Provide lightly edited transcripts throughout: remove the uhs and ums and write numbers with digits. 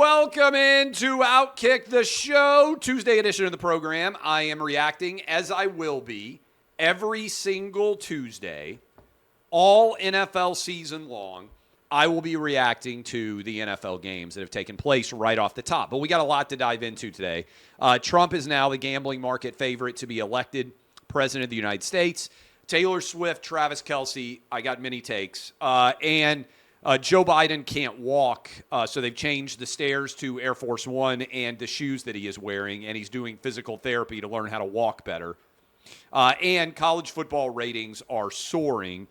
Welcome into OutKick, the show, Tuesday edition of the program. I am reacting, as I will be, every single Tuesday, all NFL season long. I will be reacting to the NFL games that have taken place right off the top. But we got a lot to dive into today. Trump is now the gambling market favorite to be elected president of the United States. Taylor Swift, Travis Kelce, I got many takes. And Joe Biden can't walk, so they've changed the stairs to Air Force One and the shoes that he is wearing, and he's doing physical therapy to learn how to walk better. And college football ratings are soaring,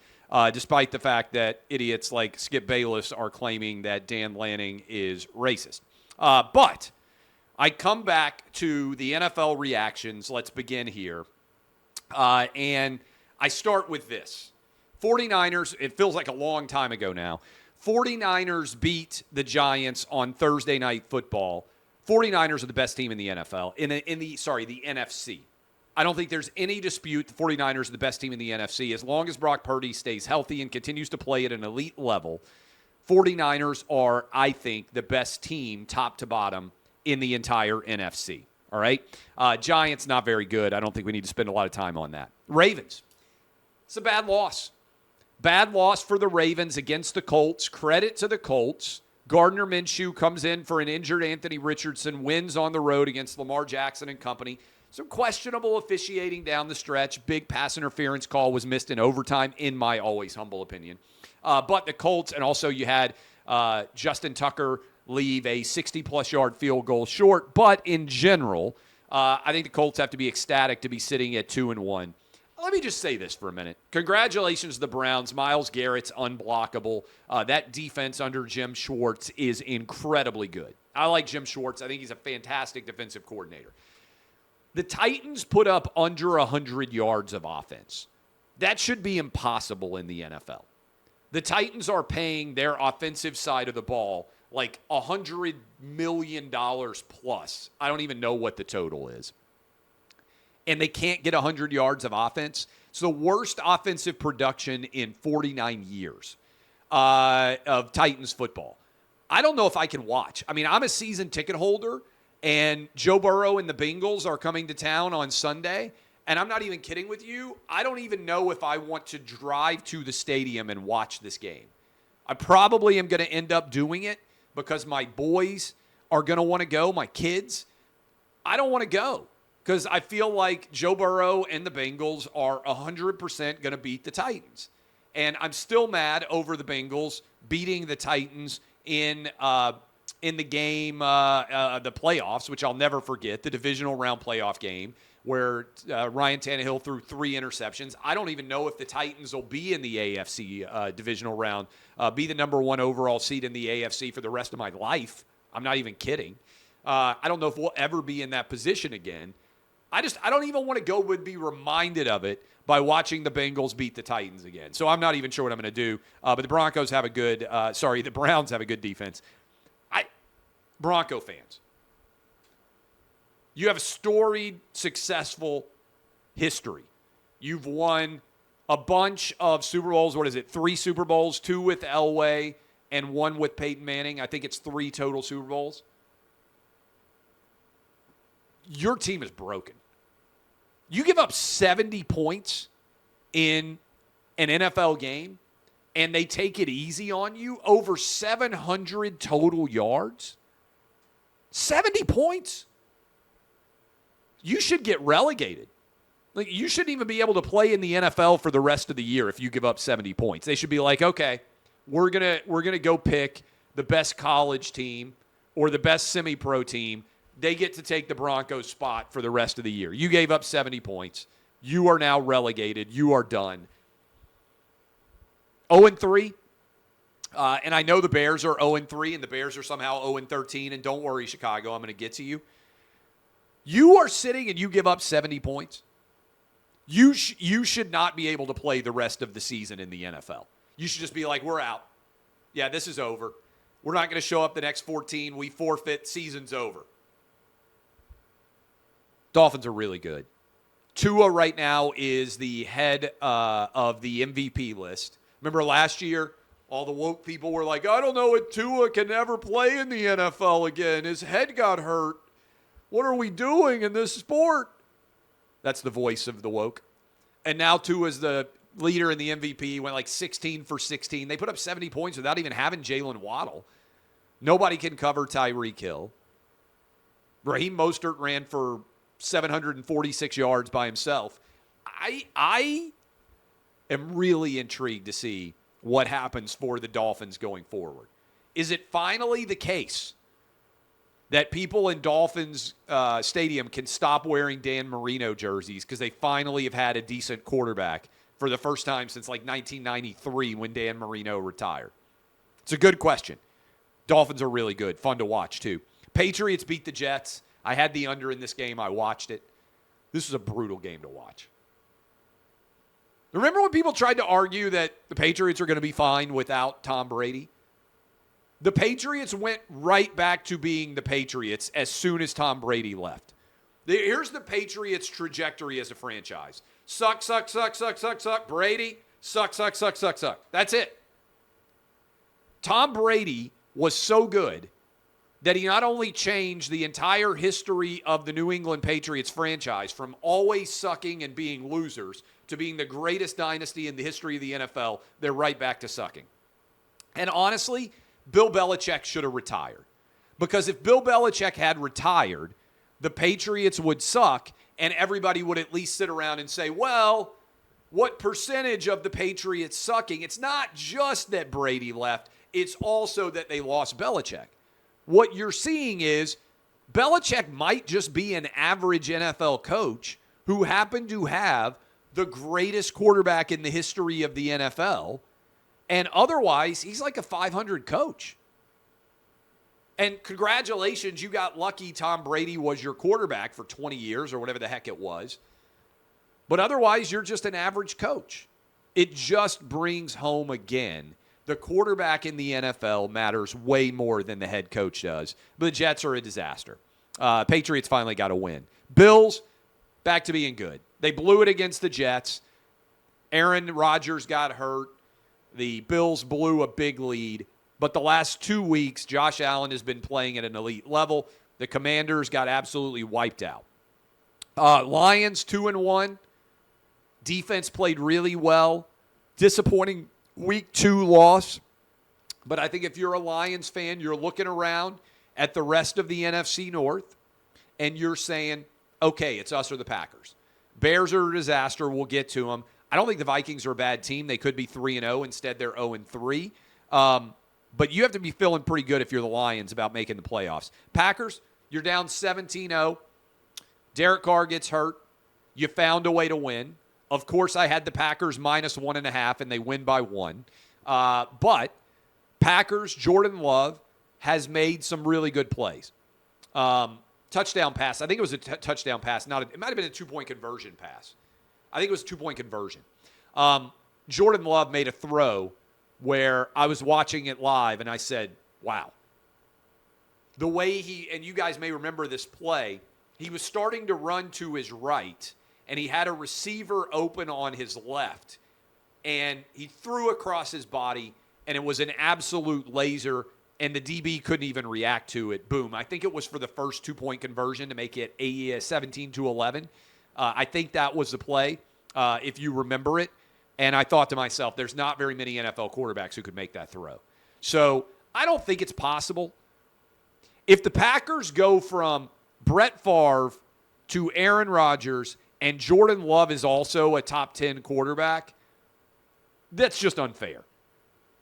despite the fact that idiots like Skip Bayless are claiming that Dan Lanning is racist. But I come back to the NFL reactions. Let's begin here. And I start with this. 49ers, it feels like a long time ago now. 49ers beat the Giants on Thursday Night Football. 49ers are the best team in the NFL, the NFC. I don't think there's any dispute the 49ers are the best team in the NFC. As long as Brock Purdy stays healthy and continues to play at an elite level, 49ers are, I think, the best team top to bottom in the entire NFC. All right? Giants, not very good. I don't think we need to spend a lot of time on that. Ravens, it's a bad loss. Bad loss for the Ravens against the Colts. Credit to the Colts. Gardner Minshew comes in for an injured Anthony Richardson, wins on the road against Lamar Jackson and company. Some questionable officiating down the stretch. Big pass interference call was missed in overtime, in my always humble opinion. But the Colts, and also you had Justin Tucker leave a 60-plus yard field goal short. But in general, I think the Colts have to be ecstatic to be sitting at 2-1. Let me just say this for a minute. Congratulations to the Browns. Myles Garrett's unblockable. That defense under Jim Schwartz is incredibly good. I like Jim Schwartz. I think he's a fantastic defensive coordinator. The Titans put up under 100 yards of offense. That should be impossible in the NFL. The Titans are paying their offensive side of the ball like $100 million plus. I don't even know what the total is. And they can't get 100 yards of offense. It's the worst offensive production in 49 years of Titans football. I don't know if I can watch. I mean, I'm a season ticket holder, and Joe Burrow and the Bengals are coming to town on Sunday, and I'm not even kidding with you. I don't even know if I want to drive to the stadium and watch this game. I probably am going to end up doing it because my boys are going to want to go, my kids. I don't want to go. Because I feel like Joe Burrow and the Bengals are 100% going to beat the Titans. And I'm still mad over the Bengals beating the Titans in the game, the playoffs, which I'll never forget, the divisional round playoff game, where Ryan Tannehill threw 3 interceptions. I don't even know if the Titans will be in the AFC divisional round, be the number 1 overall seed in the AFC for the rest of my life. I'm not even kidding. I don't know if we'll ever be in that position again. I don't even want to go and be reminded of it by watching the Bengals beat the Titans again. So I'm not even sure what I'm going to do. But the Browns have a good defense. Bronco fans, you have a storied, successful history. You've won a bunch of Super Bowls. 3 Super Bowls, 2 with Elway and 1 with Peyton Manning. I think it's 3 total Super Bowls. Your team is broken. You give up 70 points in an NFL game, and they take it easy on you, over 700 total yards. 70 points. You should get relegated. Like, you shouldn't even be able to play in the NFL for the rest of the year if you give up 70 points. They should be like, okay, we're gonna go pick the best college team or the best semi-pro team. They get to take the Broncos spot for the rest of the year. You gave up 70 points. You are now relegated. You are done. 0-3. And I know the Bears are 0-3, and the Bears are somehow 0-13. And don't worry, Chicago, I'm going to get to you. You are sitting and you give up 70 points. You should not be able to play the rest of the season in the NFL. You should just be like, we're out. Yeah, this is over. We're not going to show up the next 14. We forfeit. Season's over. Dolphins are really good. Tua right now is the head of the MVP list. Remember last year, All the woke people were like, I don't know if Tua can ever play in the NFL again. His head got hurt. What are we doing in this sport? That's the voice of the woke. And now Tua's the leader in the MVP, went like 16 for 16. They put up 70 points without even having Jalen Waddle. Nobody can cover Tyreek Hill. Raheem Mostert ran for 746 yards by himself. I am really intrigued to see what happens for the Dolphins going forward. Is it finally the case that people in Dolphins Stadium can stop wearing Dan Marino jerseys because they finally have had a decent quarterback for the first time since like 1993 when Dan Marino retired? It's a good question. Dolphins are really good. Fun to watch, too. Patriots beat the Jets. I had the under in this game. I watched it. This was a brutal game to watch. Remember when people tried to argue that the Patriots are going to be fine without Tom Brady? The Patriots went right back to being the Patriots as soon as Tom Brady left. Here's the Patriots' trajectory as a franchise. Suck, suck, suck, suck, suck, suck. Brady, suck, suck, suck, suck, suck. That's it. Tom Brady was so good that he not only changed the entire history of the New England Patriots franchise from always sucking and being losers to being the greatest dynasty in the history of the NFL, they're right back to sucking. And honestly, Bill Belichick should have retired. Because if Bill Belichick had retired, the Patriots would suck, and everybody would at least sit around and say, well, what percentage of the Patriots sucking? It's not just that Brady left. It's also that they lost Belichick. What you're seeing is Belichick might just be an average NFL coach who happened to have the greatest quarterback in the history of the NFL, and otherwise, he's like a 500 coach. And congratulations, you got lucky Tom Brady was your quarterback for 20 years or whatever the heck it was. But otherwise, you're just an average coach. It just brings home again the quarterback in the NFL matters way more than the head coach does. But the Jets are a disaster. Patriots finally got a win. Bills, back to being good. They blew it against the Jets. Aaron Rodgers got hurt. The Bills blew a big lead. But the last 2 weeks, Josh Allen has been playing at an elite level. The Commanders got absolutely wiped out. Lions, 2-1. Defense played really well. Disappointing Week 2 loss. But I think if you're a Lions fan, you're looking around at the rest of the NFC North, and you're saying, okay, it's us or the Packers. Bears are a disaster. We'll get to them. I don't think the Vikings are a bad team. They could be 3-0. Instead, they're 0-3. But you have to be feeling pretty good if you're the Lions about making the playoffs. Packers, you're down 17-0. Derek Carr gets hurt. You found a way to win. Of course, I had the Packers minus 1.5, and they win by 1. But Packers, Jordan Love has made some really good plays. Touchdown pass. I think it was a touchdown pass. It might have been a 2-point conversion pass. I think it was a 2-point conversion. Jordan Love made a throw where I was watching it live, and I said, wow. The way and you guys may remember this play, he was starting to run to his right, and he had a receiver open on his left, and he threw across his body, and it was an absolute laser, and the DB couldn't even react to it. Boom. I think it was for the first 2-point conversion to make it 17-11. I think that was the play, if you remember it. And I thought to myself, there's not very many NFL quarterbacks who could make that throw. So I don't think it's possible. If the Packers go from Brett Favre to Aaron Rodgers and Jordan Love is also a top 10 quarterback, that's just unfair.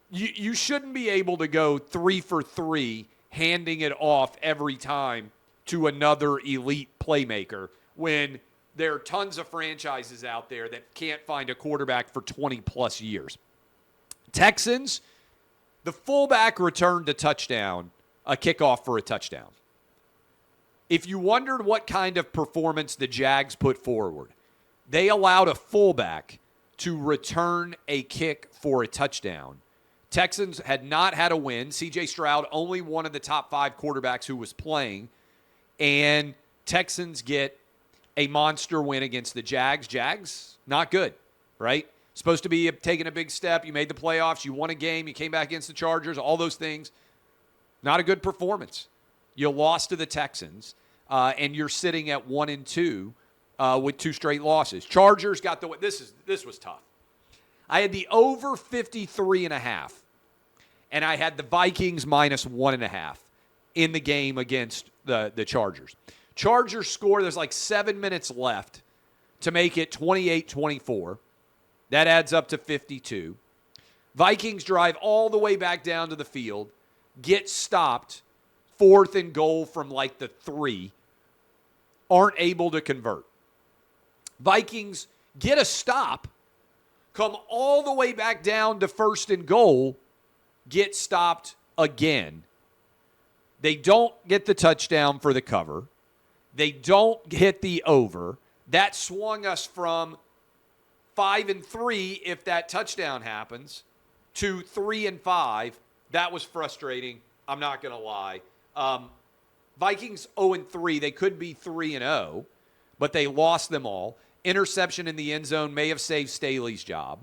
You shouldn't be able to go 3 for 3, handing it off every time to another elite playmaker when there are tons of franchises out there that can't find a quarterback for 20-plus years. Texans, the fullback returned a touchdown, a kickoff for a touchdown. If you wondered what kind of performance the Jags put forward, they allowed a fullback to return a kick for a touchdown. Texans had not had a win. C.J. Stroud, only one of the top 5 quarterbacks who was playing. And Texans get a monster win against the Jags. Jags, not good, right? Supposed to be taking a big step. You made the playoffs. You won a game. You came back against the Chargers. All those things. Not a good performance. You lost to the Texans, and you're sitting at 1-2 with 2 straight losses. Chargers got the – this was tough. I had the over 53.5, and I had the Vikings minus 1.5 in the game against the Chargers. Chargers score. There's like 7 minutes left to make it 28-24. That adds up to 52. Vikings drive all the way back down to the field, get stopped, 4th and goal from like the 3, aren't able to convert. Vikings get a stop, come all the way back down to 1st and goal, get stopped again. They don't get the touchdown for the cover. They don't hit the over. That swung us from 5-3 if that touchdown happens to 3-5. That was frustrating. I'm not going to lie. Vikings 0-3. They could be 3-0, but they lost them all. Interception in the end zone may have saved Staley's job.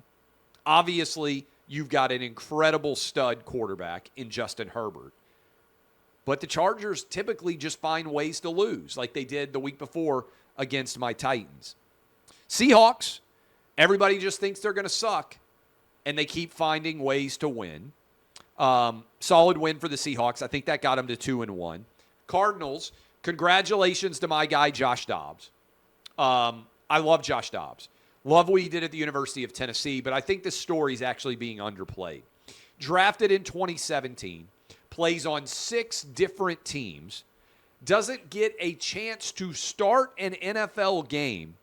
Obviously, you've got an incredible stud quarterback in Justin Herbert. But the Chargers typically just find ways to lose, like they did the week before against my Titans. Seahawks, everybody just thinks they're going to suck, and they keep finding ways to win. Solid win for the Seahawks. I think that got them to 2-1. Cardinals, congratulations to my guy, Josh Dobbs. I love Josh Dobbs. Love what he did at the University of Tennessee, but I think this story is actually being underplayed. Drafted in 2017, plays on 6 different teams, doesn't get a chance to start an NFL game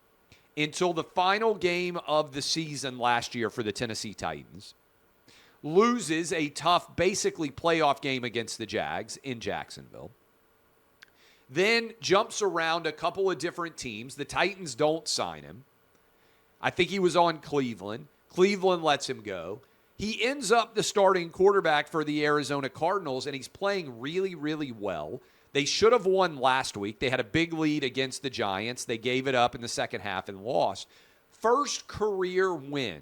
until the final game of the season last year for the Tennessee Titans. Loses a tough, basically playoff game against the Jags in Jacksonville. Then jumps around a couple of different teams. The Titans don't sign him. I think he was on Cleveland. Cleveland lets him go. He ends up the starting quarterback for the Arizona Cardinals, and he's playing really, really well. They should have won last week. They had a big lead against the Giants. They gave it up in the second half and lost. First career win,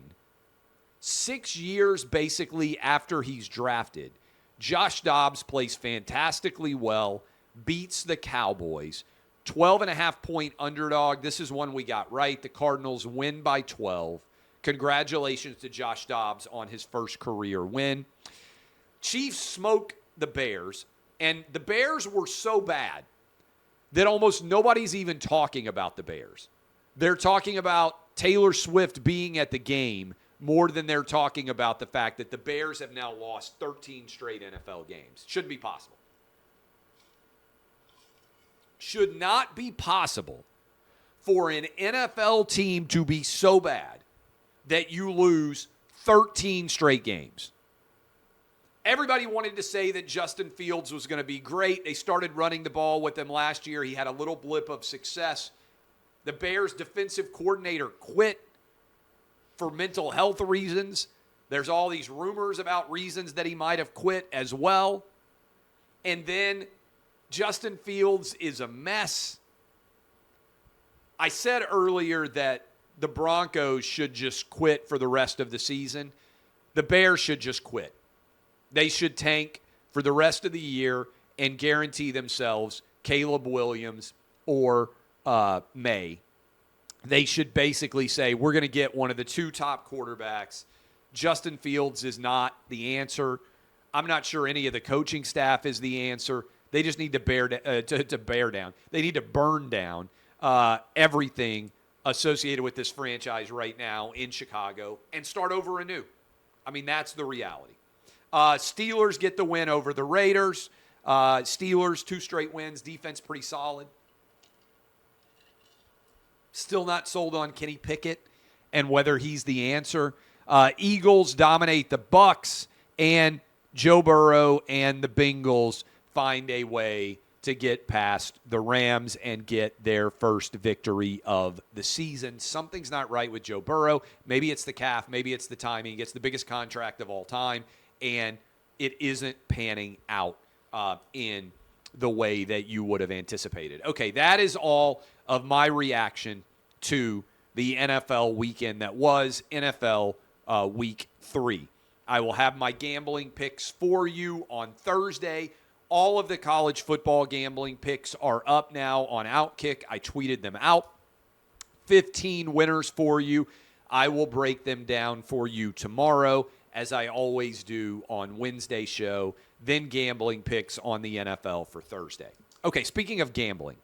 6 years basically after he's drafted. Josh Dobbs plays fantastically well, beats the Cowboys. 12.5-point underdog. This is one we got right. The Cardinals win by 12. Congratulations to Josh Dobbs on his first career win. Chiefs smoke the Bears. And the Bears were so bad that almost nobody's even talking about the Bears. They're talking about Taylor Swift being at the game more than they're talking about the fact that the Bears have now lost 13 straight NFL games. Shouldn't be possible. Should not be possible for an NFL team to be so bad that you lose 13 straight games. Everybody wanted to say that Justin Fields was going to be great. They started running the ball with him last year. He had a little blip of success. The Bears' defensive coordinator quit for mental health reasons. There's all these rumors about reasons that he might have quit as well. And then Justin Fields is a mess. I said earlier that the Broncos should just quit for the rest of the season. The Bears should just quit. They should tank for the rest of the year and guarantee themselves Caleb Williams or May. They should basically say, we're going to get one of the 2 top quarterbacks. Justin Fields is not the answer. I'm not sure any of the coaching staff is the answer. They just need to bear down. They need to burn down everything associated with this franchise right now in Chicago and start over anew. I mean, that's the reality. Steelers get the win over the Raiders. Steelers, 2 straight wins. Defense pretty solid. Still not sold on Kenny Pickett and whether he's the answer. Eagles dominate the Bucks, and Joe Burrow and the Bengals find a way to get past the Rams and get their first victory of the season. Something's not right with Joe Burrow. Maybe it's the calf. Maybe it's the timing. He gets the biggest contract of all time, and it isn't panning out in the way that you would have anticipated. Okay, that is all of my reaction to the NFL weekend that was NFL Week 3. I will have my gambling picks for you on Thursday. All of the college football gambling picks are up now on OutKick. I tweeted them out. 15 winners for you. I will break them down for you tomorrow, as I always do on Wednesday show, then gambling picks on the NFL for Thursday. Okay, speaking of gambling,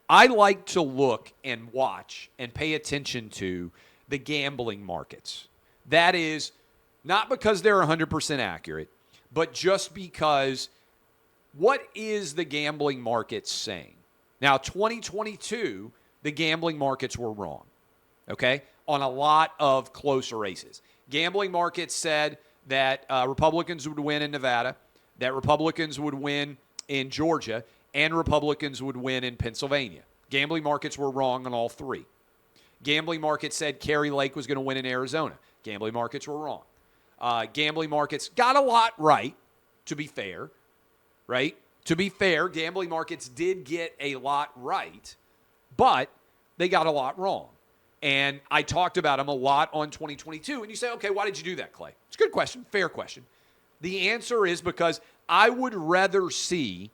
I like to look and watch and pay attention to the gambling markets. That is not because they're 100% accurate, but just because what is the gambling market saying? Now, 2022, the gambling markets were wrong, okay, on a lot of close races. Gambling markets said that Republicans would win in Nevada, that Republicans would win in Georgia, and Republicans would win in Pennsylvania. Gambling markets were wrong on all three. Gambling markets said Kerry Lake was going to win in Arizona. Gambling markets were wrong. Gambling markets got a lot right, to be fair, right? To be fair, gambling markets did get a lot right, but they got a lot wrong. And I talked about them a lot on 2022. And you say, okay, why did you do that, Clay? It's a good question, fair question. The answer is because I would rather see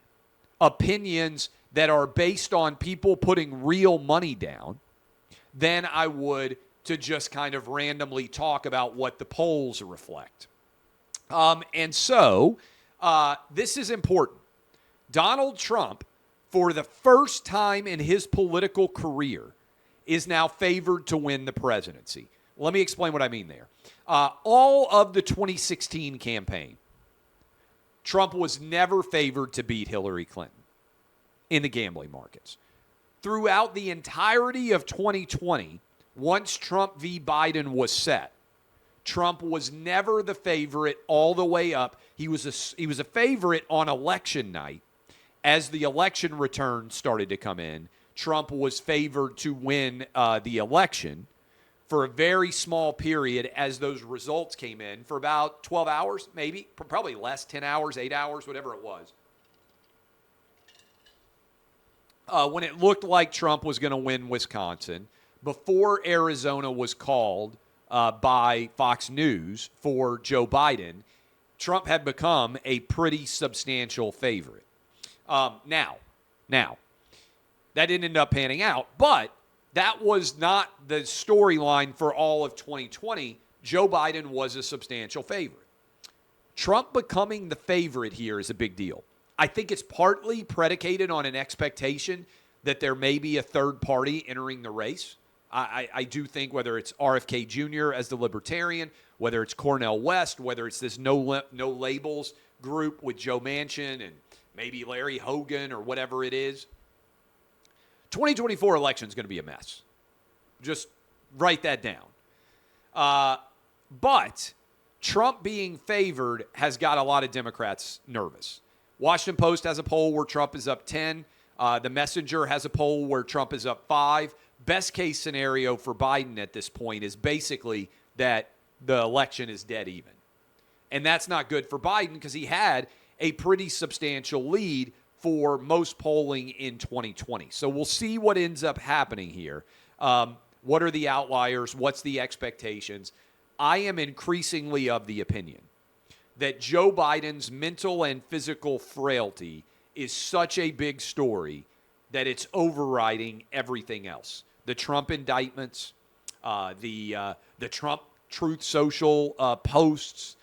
opinions that are based on people putting real money down than I would to just kind of randomly talk about what the polls reflect. And so this is important. Donald Trump, for the first time in his political career, is now favored to win the presidency. Let me explain what I mean there. All of the 2016 campaign, Trump was never favored to beat Hillary Clinton in the gambling markets. Throughout the entirety of 2020, once Trump v. Biden was set, Trump was never the favorite all the way up. He was a favorite on election night. As the election returns started to come in, Trump was favored to win the election for a very small period as those results came in for about 12 hours, maybe, probably less, 10 hours, 8 hours, whatever it was. When it looked like Trump was going to win Wisconsin, before Arizona was called by Fox News for Joe Biden, Trump had become a pretty substantial favorite. Now, that didn't end up panning out, but that was not the storyline for all of 2020. Joe Biden was a substantial favorite. Trump becoming the favorite here is a big deal. I think it's partly predicated on an expectation that there may be a third party entering the race. I do think whether it's RFK Jr. as the Libertarian, whether it's Cornel West, whether it's this no labels group with Joe Manchin and maybe Larry Hogan or whatever it is. 2024 election is going to be a mess. Just write that down. But Trump being favored has got a lot of Democrats nervous. Washington Post has a poll where Trump is up 10. The Messenger has a poll where Trump is up 5. Best case scenario for Biden at this point is basically that the election is dead even. And that's not good for Biden because he had a pretty substantial lead for most polling in 2020. So we'll see what ends up happening here. What are the outliers? What's the expectations? I am increasingly of the opinion that Joe Biden's mental and physical frailty is such a big story that it's overriding everything else. The Trump indictments, the Trump Truth Social posts,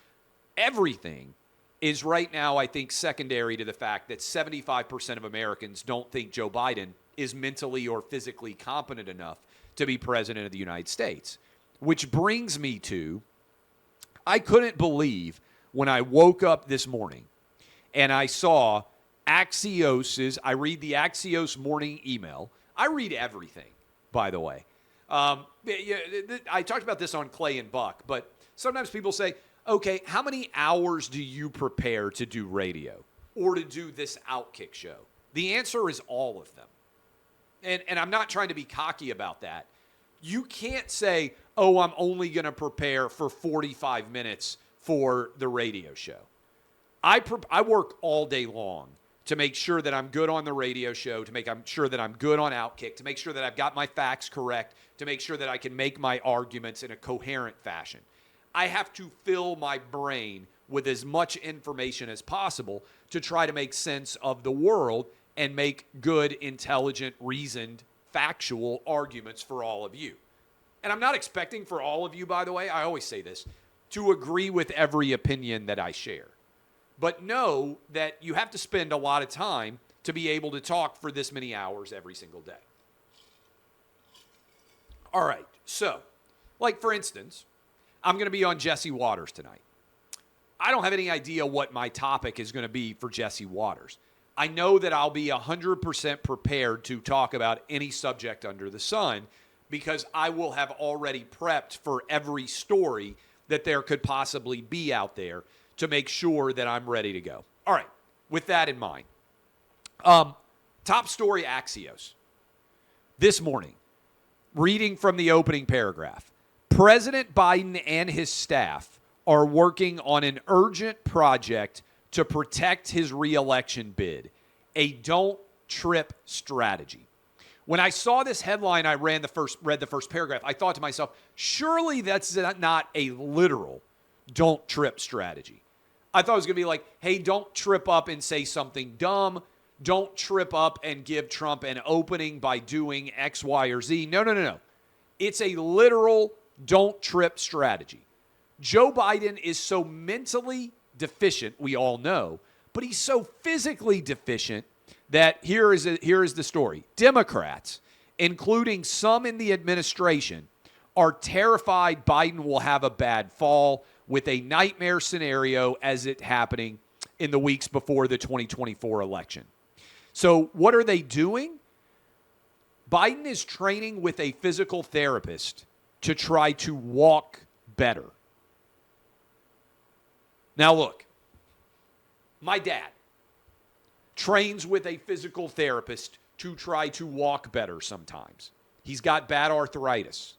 everything is right now, I think, secondary to the fact that 75% of Americans don't think Joe Biden is mentally or physically competent enough to be president of the United States. Which brings me to, I couldn't believe when I woke up this morning and I saw Axios's, I read the Axios morning email. I read everything, by the way. I talked about this on Clay and Buck, but sometimes people say, okay, how many hours do you prepare to do radio or to do this OutKick show? The answer is all of them. And I'm not trying to be cocky about that. You can't say, oh, I'm only going to prepare for 45 minutes for the radio show. I work all day long to make sure that I'm good on the radio show, to make sure that I'm good on OutKick, to make sure that I've got my facts correct, to make sure that I can make my arguments in a coherent fashion. I have to fill my brain with as much information as possible to try to make sense of the world and make good, intelligent, reasoned, factual arguments for all of you. And I'm not expecting for all of you, by the way, I always say this, to agree with every opinion that I share. But know that you have to spend a lot of time to be able to talk for this many hours every single day. All right, so, like for instance, I'm going to be on Jesse Waters tonight. I don't have any idea what my topic is going to be for Jesse Waters. I know that I'll be 100% prepared to talk about any subject under the sun because I will have already prepped for every story that there could possibly be out there to make sure that I'm ready to go. All right, with that in mind, top story Axios. This morning, reading from the opening paragraph, President Biden and his staff are working on an urgent project to protect his reelection bid, a don't trip strategy. When I saw this headline, I read the first paragraph. I thought to myself, surely that's not a literal don't trip strategy. I thought it was going to be like, hey, don't trip up and say something dumb. Don't trip up and give Trump an opening by doing X, Y, or Z. No. It's a literal don't trip strategy. Joe Biden is so mentally deficient, we all know, but he's so physically deficient that here is the story. Democrats, including some in the administration, are terrified Biden will have a bad fall with a nightmare scenario as it happening in the weeks before the 2024 election. So what are they doing? Biden is training with a physical therapist to try to walk better. Now look, my dad trains with a physical therapist to try to walk better sometimes. He's got bad arthritis.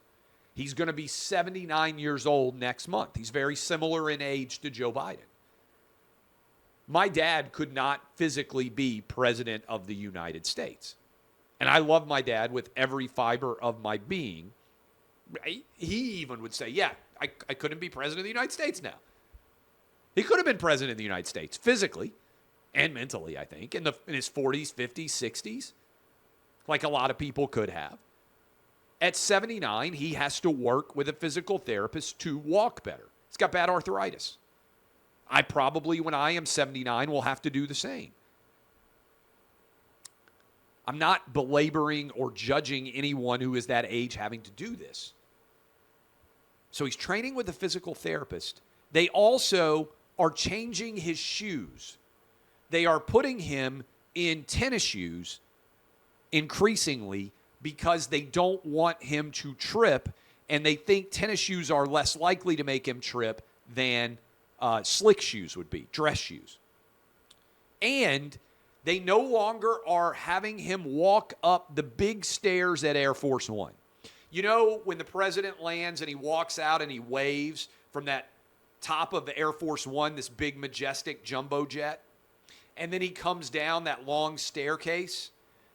He's going to be 79 years old next month. He's very similar in age to Joe Biden. My dad could not physically be president of the United States. And I love my dad with every fiber of my being. He even would say, yeah, I couldn't be president of the United States now. He could have been president of the United States physically and mentally, I think, in his 40s, 50s, 60s, like a lot of people could have. At 79, he has to work with a physical therapist to walk better. He's got bad arthritis. I probably, when I am 79, will have to do the same. I'm not belaboring or judging anyone who is that age having to do this. So he's training with a physical therapist. They also are changing his shoes. They are putting him in tennis shoes increasingly because they don't want him to trip, and they think tennis shoes are less likely to make him trip than slick shoes would be, dress shoes. And they no longer are having him walk up the big stairs at Air Force One. You know, when the president lands and he walks out and he waves from that top of the Air Force One, this big majestic jumbo jet, and then he comes down that long staircase,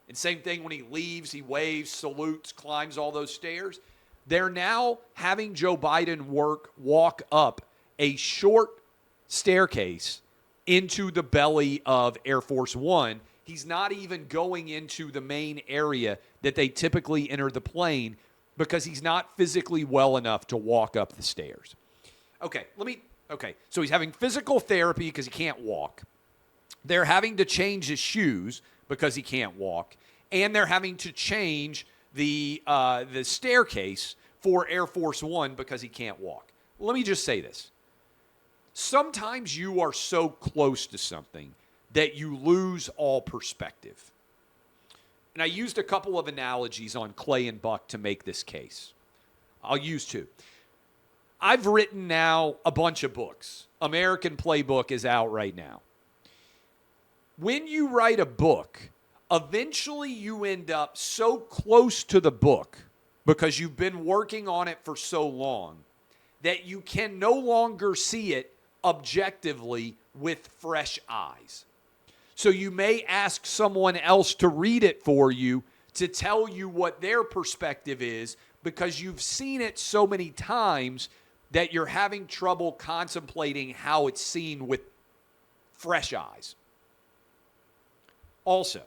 and same thing when he leaves, he waves, salutes, climbs all those stairs. They're now having Joe Biden walk up a short staircase into the belly of Air Force One. He's not even going into the main area that they typically enter the plane because he's not physically well enough to walk up the stairs. Okay, so he's having physical therapy because he can't walk. They're having to change his shoes because he can't walk, and they're having to change the staircase for Air Force One because he can't walk. Let me just say this. Sometimes you are so close to something that you lose all perspective. And I used a couple of analogies on Clay and Buck to make this case. I'll use two. I've written now a bunch of books. American Playbook is out right now. When you write a book, eventually you end up so close to the book because you've been working on it for so long that you can no longer see it objectively with fresh eyes. So you may ask someone else to read it for you to tell you what their perspective is because you've seen it so many times that you're having trouble contemplating how it's seen with fresh eyes. Also,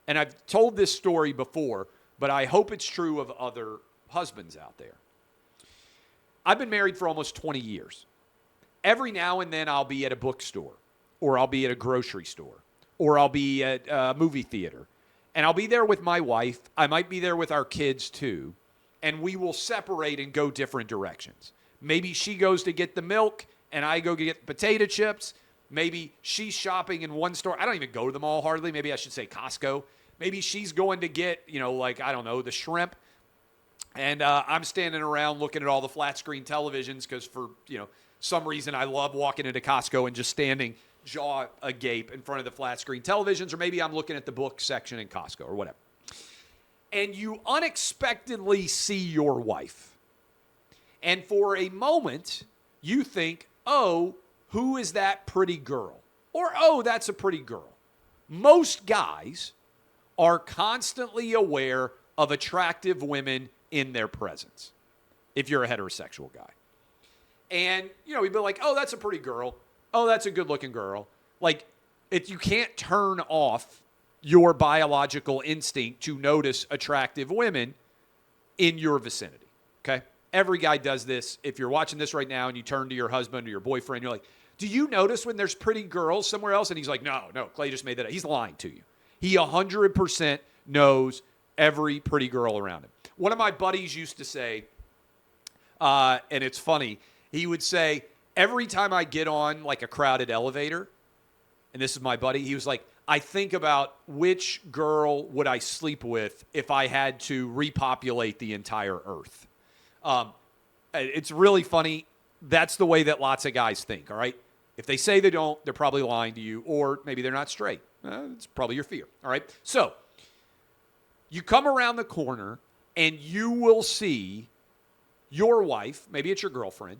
and I've told this story before, but I hope it's true of other husbands out there. I've been married for almost 20 years. Every now and then I'll be at a bookstore, or I'll be at a grocery store, or I'll be at a movie theater, and I'll be there with my wife. I might be there with our kids too, and we will separate and go different directions. Maybe she goes to get the milk, and I go get potato chips. Maybe she's shopping in one store. I don't even go to them all hardly. Maybe I should say Costco. Maybe she's going to get, the shrimp. And I'm standing around looking at all the flat screen televisions because for, some reason I love walking into Costco and just standing jaw agape in front of the flat screen televisions. Or maybe I'm looking at the book section in Costco or whatever. And you unexpectedly see your wife. And for a moment, you think, oh, who is that pretty girl? Or, oh, that's a pretty girl. Most guys are constantly aware of attractive women in their presence, if you're a heterosexual guy. And, you'd be like, oh, that's a pretty girl. Oh, that's a good-looking girl. Like, you can't turn off your biological instinct to notice attractive women in your vicinity, okay? Every guy does this. If you're watching this right now and you turn to your husband or your boyfriend, you're like, do you notice when there's pretty girls somewhere else? And he's like, no, Clay just made that up. He's lying to you. He 100% knows every pretty girl around him. One of my buddies used to say, and it's funny, he would say, every time I get on like a crowded elevator, and this is my buddy, he was like, I think about which girl would I sleep with if I had to repopulate the entire earth. It's really funny. That's the way that lots of guys think, all right? If they say they don't, they're probably lying to you, or maybe they're not straight. It's probably your fear, all right? So you come around the corner, and you will see your wife, maybe it's your girlfriend,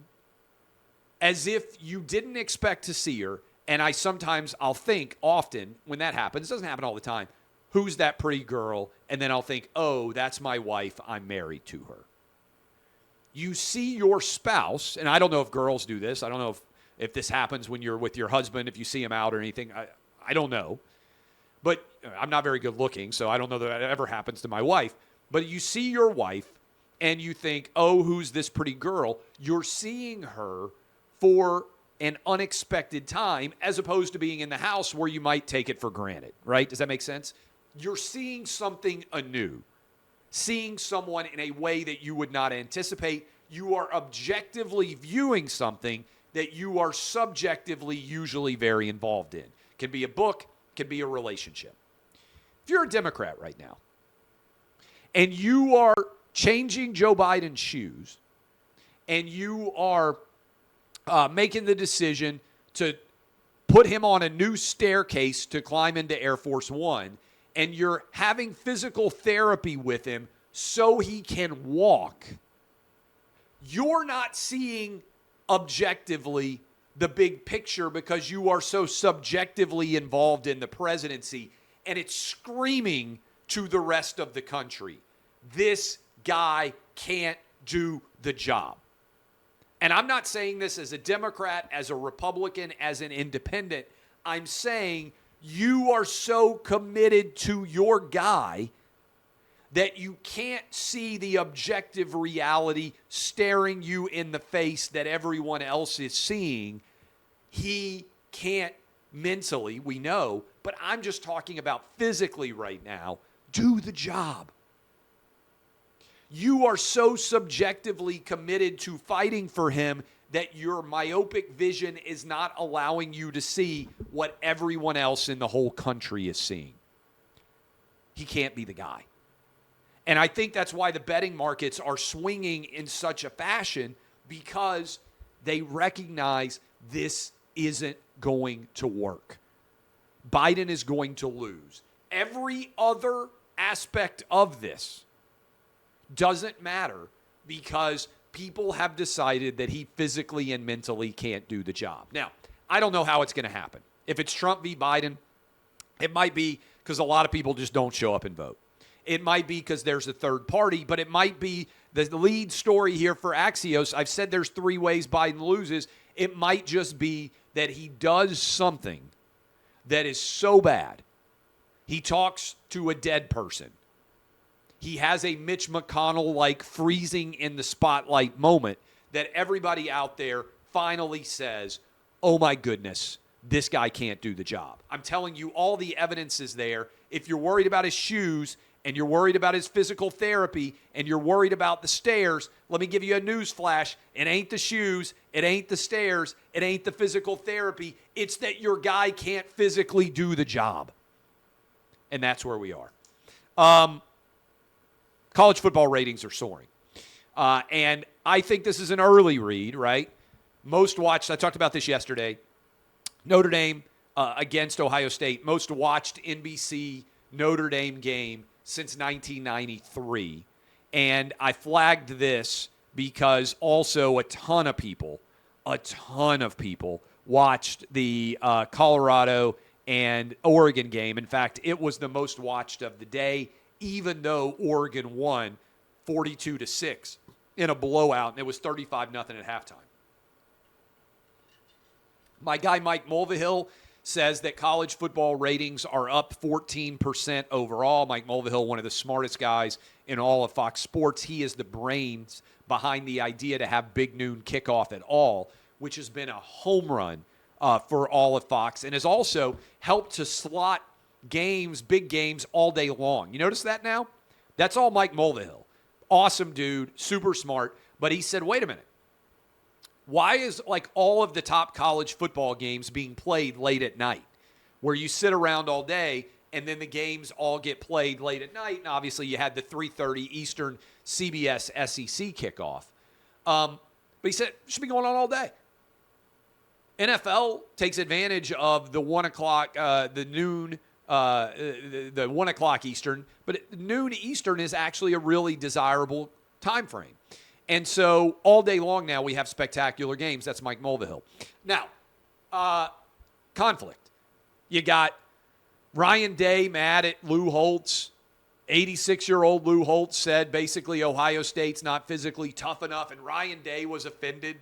as if you didn't expect to see her, and I'll think often when that happens, it doesn't happen all the time, who's that pretty girl? And then I'll think, oh, that's my wife, I'm married to her. You see your spouse, and I don't know if girls do this. I don't know if this happens when you're with your husband, if you see him out or anything. I don't know. But I'm not very good looking, so I don't know that ever happens to my wife. But you see your wife, and you think, oh, who's this pretty girl? You're seeing her for an unexpected time as opposed to being in the house where you might take it for granted, right? Does that make sense? You're seeing something anew. Seeing someone in a way that you would not anticipate. You are objectively viewing something that you are subjectively usually very involved in. Can be a book, can be a relationship. If you're a Democrat right now, and you are changing Joe Biden's shoes, and you are making the decision to put him on a new staircase to climb into Air Force One, and you're having physical therapy with him so he can walk, you're not seeing objectively the big picture because you are so subjectively involved in the presidency, and it's screaming to the rest of the country, this guy can't do the job. And I'm not saying this as a Democrat, as a Republican, as an independent. I'm saying you are so committed to your guy that you can't see the objective reality staring you in the face that everyone else is seeing. He can't mentally, we know, but I'm just talking about physically right now, do the job. You are so subjectively committed to fighting for him that your myopic vision is not allowing you to see what everyone else in the whole country is seeing. He can't be the guy. And I think that's why the betting markets are swinging in such a fashion, because they recognize this isn't going to work. Biden is going to lose. Every other aspect of this doesn't matter because people have decided that he physically and mentally can't do the job. Now, I don't know how it's going to happen. If it's Trump v. Biden, It might be because a lot of people just don't show up and vote. It might be because there's a third party, but it might be the lead story here for Axios. I've said there's 3 ways Biden loses. It might just be that he does something that is so bad. He talks to a dead person. He has a Mitch McConnell-like freezing in the spotlight moment that everybody out there finally says, oh my goodness, this guy can't do the job. I'm telling you, all the evidence is there. If you're worried about his shoes and you're worried about his physical therapy and you're worried about the stairs, let me give you a news flash. It ain't the shoes. It ain't the stairs. It ain't the physical therapy. It's that your guy can't physically do the job. And that's where we are. College football ratings are soaring. And I think this is an early read, right? Most watched, I talked about this yesterday, Notre Dame against Ohio State, most watched NBC Notre Dame game since 1993. And I flagged this because also a ton of people watched the Colorado and Oregon game. In fact, it was the most watched of the day, even though Oregon won 42-6 in a blowout, and it was 35-0 at halftime. My guy Mike Mulvihill says that college football ratings are up 14% overall. Mike Mulvihill, one of the smartest guys in all of Fox Sports. He is the brains behind the idea to have Big Noon kickoff at all, which has been a home run for all of Fox, and has also helped to slot games, big games, all day long. You notice that now? That's all Mike Mulvihill. Awesome dude, super smart. But he said, wait a minute. Why is like all of the top college football games being played late at night, where you sit around all day and then the games all get played late at night? And obviously you had the 3:30 Eastern CBS SEC kickoff. But he said it should be going on all day. NFL takes advantage of the 1 o'clock, the noon, the 1 o'clock Eastern, but noon Eastern is actually a really desirable time frame. And so all day long now we have spectacular games. That's Mike Mulvihill. Now, conflict. You got Ryan Day mad at Lou Holtz. 86-year-old Lou Holtz said basically Ohio State's not physically tough enough, and Ryan Day was offended.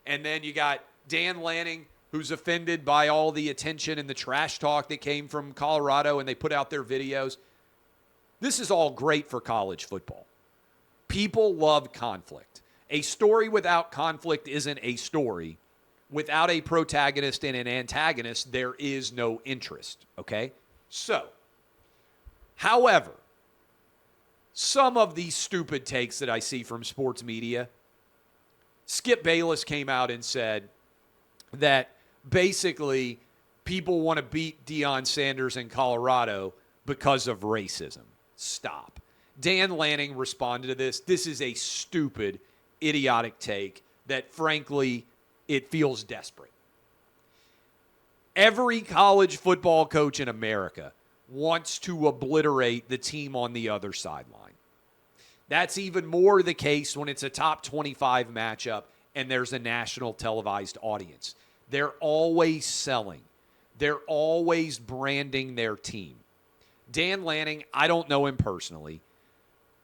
And then you got Dan Lanning, who's offended by all the attention and the trash talk that came from Colorado, and they put out their videos. This is all great for college football. People love conflict. A story without conflict isn't a story. Without a protagonist and an antagonist, there is no interest, okay? So, however, some of these stupid takes that I see from sports media, Skip Bayless came out and said that basically people want to beat Deion Sanders in Colorado because of racism. Stop. Dan Lanning responded to this. This is a stupid, idiotic take that, frankly, it feels desperate. Every college football coach in America wants to obliterate the team on the other sideline. That's even more the case when it's a top 25 matchup and there's a national televised audience. They're always selling. They're always branding their team. Dan Lanning, I don't know him personally.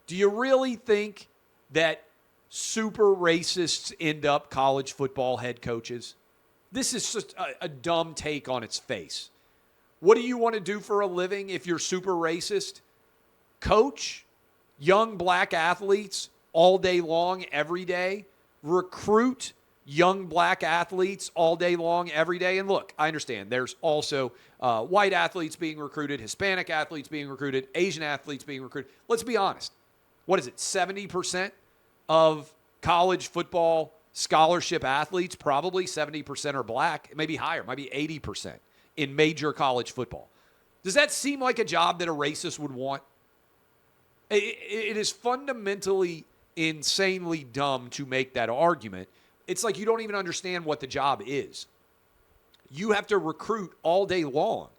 Do you really think that super racists end up college football head coaches? This is just a dumb take on its face. What do you want to do for a living if you're super racist? Coach young black athletes all day long, every day. Recruit young black athletes all day long, every day. And look, I understand there's also white athletes being recruited, Hispanic athletes being recruited, Asian athletes being recruited. Let's be honest. What is it, 70% of college football scholarship athletes, probably 70% are black, maybe higher, maybe 80% in major college football. Does that seem like a job that a racist would want? It is fundamentally insanely dumb to make that argument. It's like you don't even understand what the job is. You have to recruit all day long.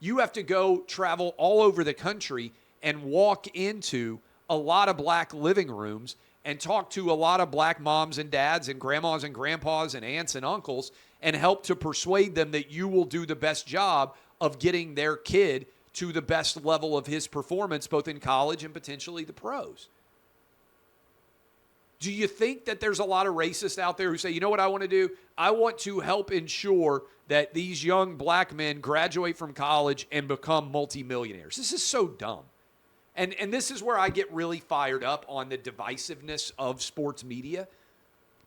You have to go travel all over the country and walk into a lot of black living rooms and talk to a lot of black moms and dads and grandmas and grandpas and aunts and uncles and help to persuade them that you will do the best job of getting their kid to the best level of his performance, both in college and potentially the pros. Do you think that there's a lot of racists out there who say, you know what I want to do? I want to help ensure that these young black men graduate from college and become multimillionaires. This is so dumb. And this is where I get really fired up on the divisiveness of sports media,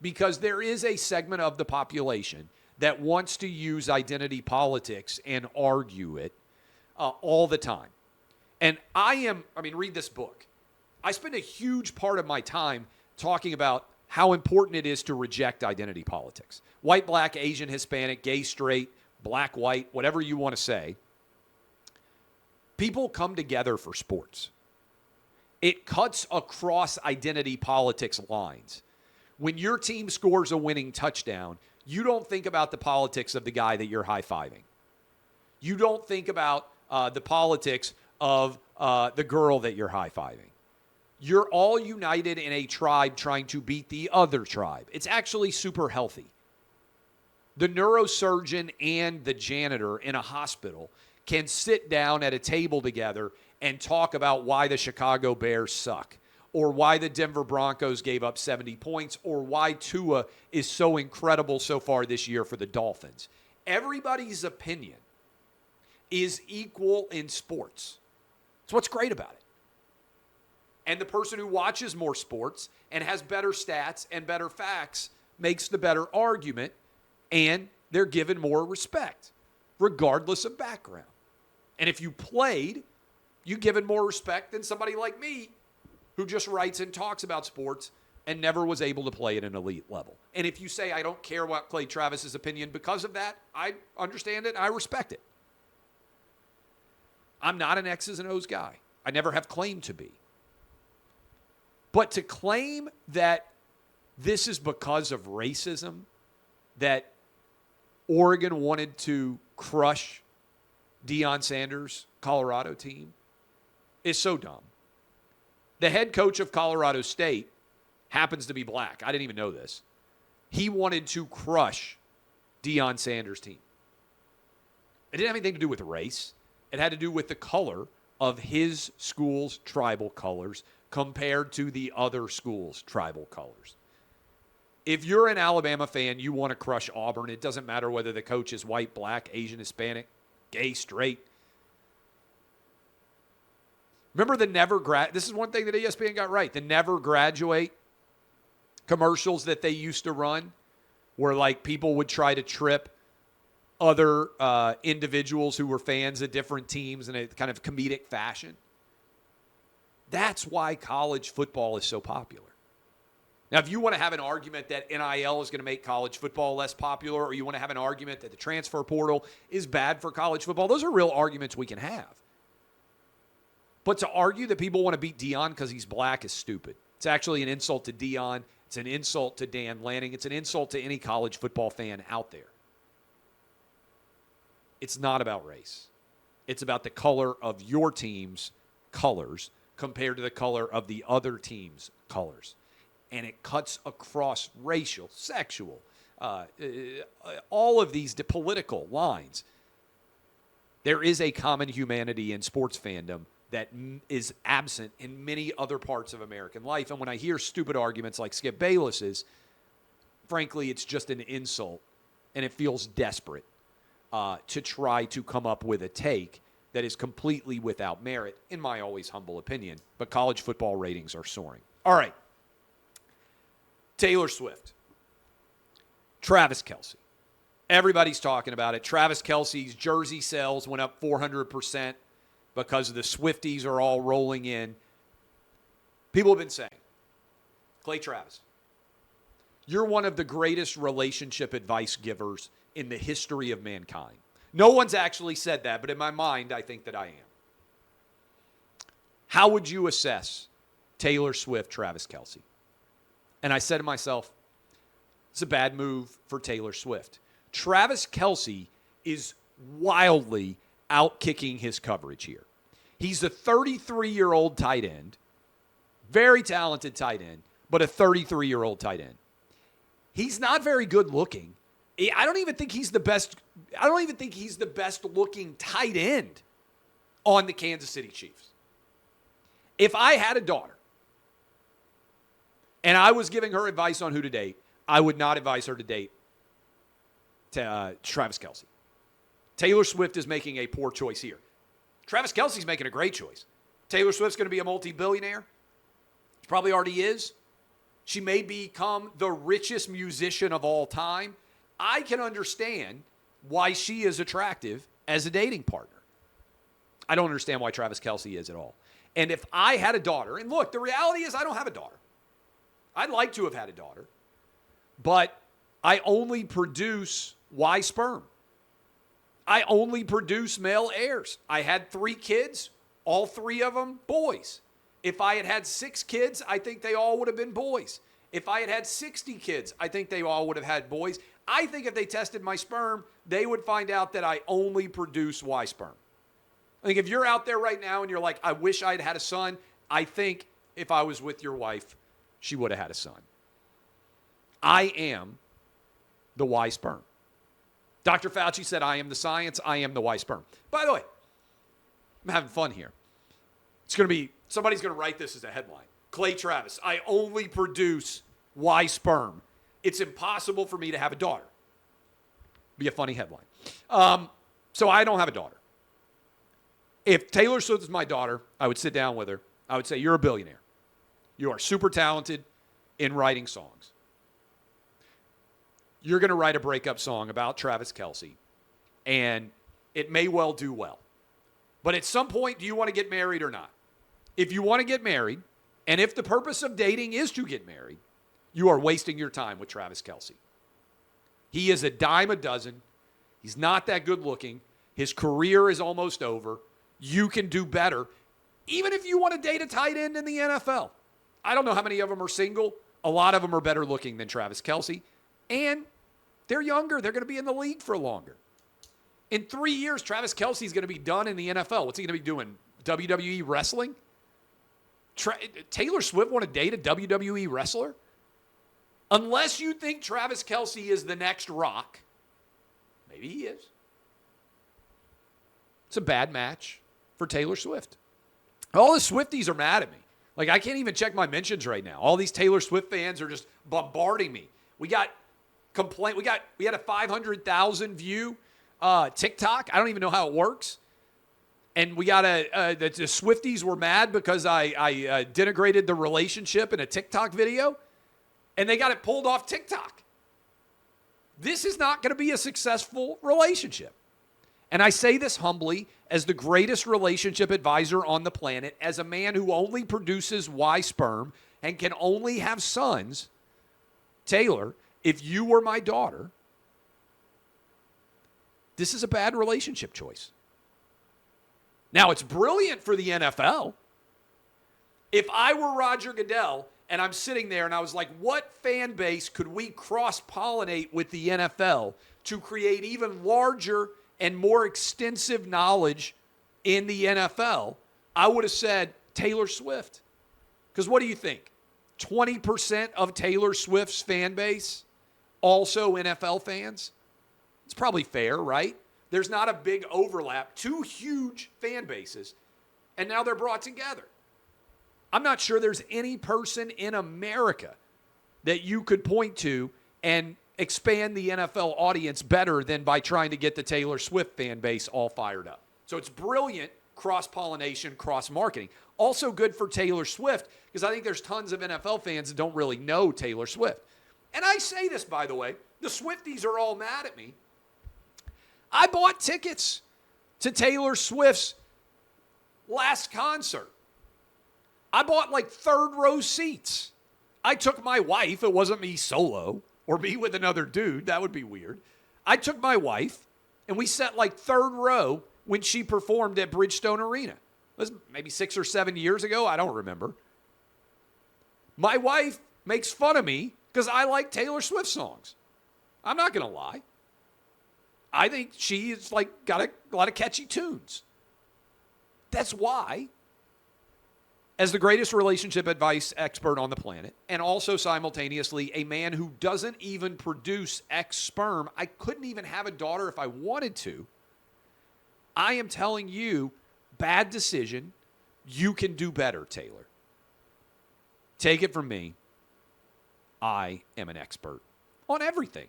because there is a segment of the population that wants to use identity politics and argue it all the time. And read this book. I spend a huge part of my time talking about how important it is to reject identity politics. White, black, Asian, Hispanic, gay, straight, black, white, whatever you want to say. People come together for sports. It cuts across identity politics lines. When your team scores a winning touchdown, you don't think about the politics of the guy that you're high-fiving. You don't think about the politics of the girl that you're high-fiving. You're all united in a tribe trying to beat the other tribe. It's actually super healthy. The neurosurgeon and the janitor in a hospital can sit down at a table together and talk about why the Chicago Bears suck, or why the Denver Broncos gave up 70 points, or why Tua is so incredible so far this year for the Dolphins. Everybody's opinion is equal in sports. That's what's great about it. And the person who watches more sports and has better stats and better facts makes the better argument, and they're given more respect, regardless of background. And if you played, you're given more respect than somebody like me who just writes and talks about sports and never was able to play at an elite level. And if you say, I don't care what Clay Travis's opinion because of that, I understand it, I respect it. I'm not an X's and O's guy. I never have claimed to be. But to claim that this is because of racism, that Oregon wanted to crush Deion Sanders' Colorado team, is so dumb. The head coach of Colorado State happens to be black. I didn't even know this. He wanted to crush Deion Sanders' team. It didn't have anything to do with race. It had to do with the color of his school's tribal colors compared to the other school's tribal colors. If you're an Alabama fan, you want to crush Auburn. It doesn't matter whether the coach is white, black, Asian, Hispanic, gay, straight. Remember the this is one thing that ESPN got right. The never graduate commercials that they used to run, where like people would try to trip other individuals who were fans of different teams in a kind of comedic fashion. That's why college football is so popular. Now, if you want to have an argument that NIL is going to make college football less popular, or you want to have an argument that the transfer portal is bad for college football, those are real arguments we can have. But to argue that people want to beat Deion because he's black is stupid. It's actually an insult to Deion. It's an insult to Dan Lanning. It's an insult to any college football fan out there. It's not about race. It's about the color of your team's colors compared to the color of the other team's colors. And it cuts across racial, sexual, all of these political lines. There is a common humanity in sports fandom that is absent in many other parts of American life. And when I hear stupid arguments like Skip Bayless's, frankly, it's just an insult, and it feels desperate to try to come up with a take that is completely without merit, in my always humble opinion. But college football ratings are soaring. All right. Taylor Swift. Travis Kelce. Everybody's talking about it. Travis Kelce's jersey sales went up 400% because the Swifties are all rolling in. People have been saying, Clay Travis, you're one of the greatest relationship advice givers in the history of mankind. No one's actually said that, but in my mind, I think that I am. How would you assess Taylor Swift, Travis Kelce? And I said to myself, it's a bad move for Taylor Swift. Travis Kelce is wildly outkicking his coverage here. He's a 33-year-old tight end, very talented tight end, but a 33-year-old tight end. He's not very good looking, I don't even think he's the best. I don't even think he's the best looking tight end on the Kansas City Chiefs. If I had a daughter and I was giving her advice on who to date, I would not advise her to date Travis Kelce. Taylor Swift is making a poor choice here. Travis Kelce's making a great choice. Taylor Swift's going to be a multi-billionaire. She probably already is. She may become the richest musician of all time. I can understand why she is attractive as a dating partner. I don't understand why Travis Kelce is at all. And if I had a daughter, and look, the reality is I don't have a daughter. I'd like to have had a daughter, but I only produce Y sperm. I only produce male heirs. I had 3 kids, all 3 of them boys. If I had had 6 kids, I think they all would have been boys. If I had had 60 kids, I think they all would have had boys. I think if they tested my sperm, they would find out that I only produce Y sperm. I think if you're out there right now and you're like, I wish I'd had a son, I think if I was with your wife, she would have had a son. I am the Y sperm. Dr. Fauci said, I am the science, I am the Y sperm. By the way, I'm having fun here. It's going to be, somebody's going to write this as a headline. Clay Travis, I only produce Y sperm. It's impossible for me to have a daughter. Be a funny headline. So I don't have a daughter. If Taylor Swift is my daughter, I would sit down with her. I would say, you're a billionaire. You are super talented in writing songs. You're going to write a breakup song about Travis Kelce, and it may well do well. But at some point, do you want to get married or not? If you want to get married, and if the purpose of dating is to get married, you are wasting your time with Travis Kelce. He is a dime a dozen. He's not that good looking. His career is almost over. You can do better, even if you want to date a tight end in the NFL. I don't know how many of them are single. A lot of them are better looking than Travis Kelce. And they're younger. They're going to be in the league for longer. In 3 years, Travis Kelce is going to be done in the NFL. What's he going to be doing? WWE wrestling? Taylor Swift want to date a WWE wrestler? Unless you think Travis Kelce is the next Rock. Maybe he is. It's a bad match for Taylor Swift. All the Swifties are mad at me. Like, I can't even check my mentions right now. All these Taylor Swift fans are just bombarding me. We had a 500,000 view TikTok. I don't even know how it works. And we got the Swifties were mad because I denigrated the relationship in a TikTok video, and they got it pulled off TikTok. This is not going to be a successful relationship. And I say this humbly as the greatest relationship advisor on the planet, as a man who only produces Y sperm and can only have sons. Taylor, if you were my daughter, this is a bad relationship choice. Now, it's brilliant for the NFL. If I were Roger Goodell and I'm sitting there and I was like, what fan base could we cross-pollinate with the NFL to create even larger and more extensive knowledge in the NFL? I would have said Taylor Swift. Because what do you think? 20% of Taylor Swift's fan base also NFL fans? It's probably fair, right? There's not a big overlap. 2 huge fan bases, and now they're brought together. I'm not sure there's any person in America that you could point to and expand the NFL audience better than by trying to get the Taylor Swift fan base all fired up. So it's brilliant cross-pollination, cross-marketing. Also good for Taylor Swift, because I think there's tons of NFL fans that don't really know Taylor Swift. And I say this, by the way, the Swifties are all mad at me. I bought tickets to Taylor Swift's last concert. I bought like 3rd row seats. I took my wife. It wasn't me solo or me with another dude. That would be weird. I took my wife, and we sat like 3rd row when she performed at Bridgestone Arena. It was maybe 6 or 7 years ago. I don't remember. My wife makes fun of me because I like Taylor Swift songs. I'm not going to lie. I think she's like got a lot of catchy tunes. That's why as the greatest relationship advice expert on the planet, and also simultaneously a man who doesn't even produce X sperm. I couldn't even have a daughter if I wanted to. I am telling you, bad decision. You can do better, Taylor. Take it from me. I am an expert on everything.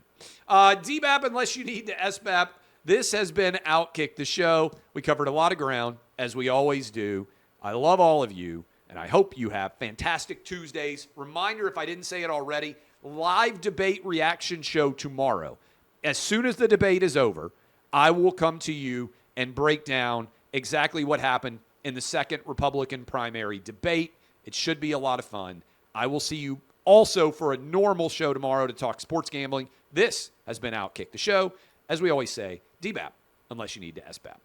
DBAP, unless you need to SBAP, this has been OutKick the show. We covered a lot of ground, as we always do. I love all of you, and I hope you have fantastic Tuesdays. Reminder, if I didn't say it already, live debate reaction show tomorrow. As soon as the debate is over, I will come to you and break down exactly what happened in the second Republican primary debate. It should be a lot of fun. I will see you also for a normal show tomorrow to talk sports gambling. This has been OutKick the show. As we always say, DBAP, unless you need to SBAP.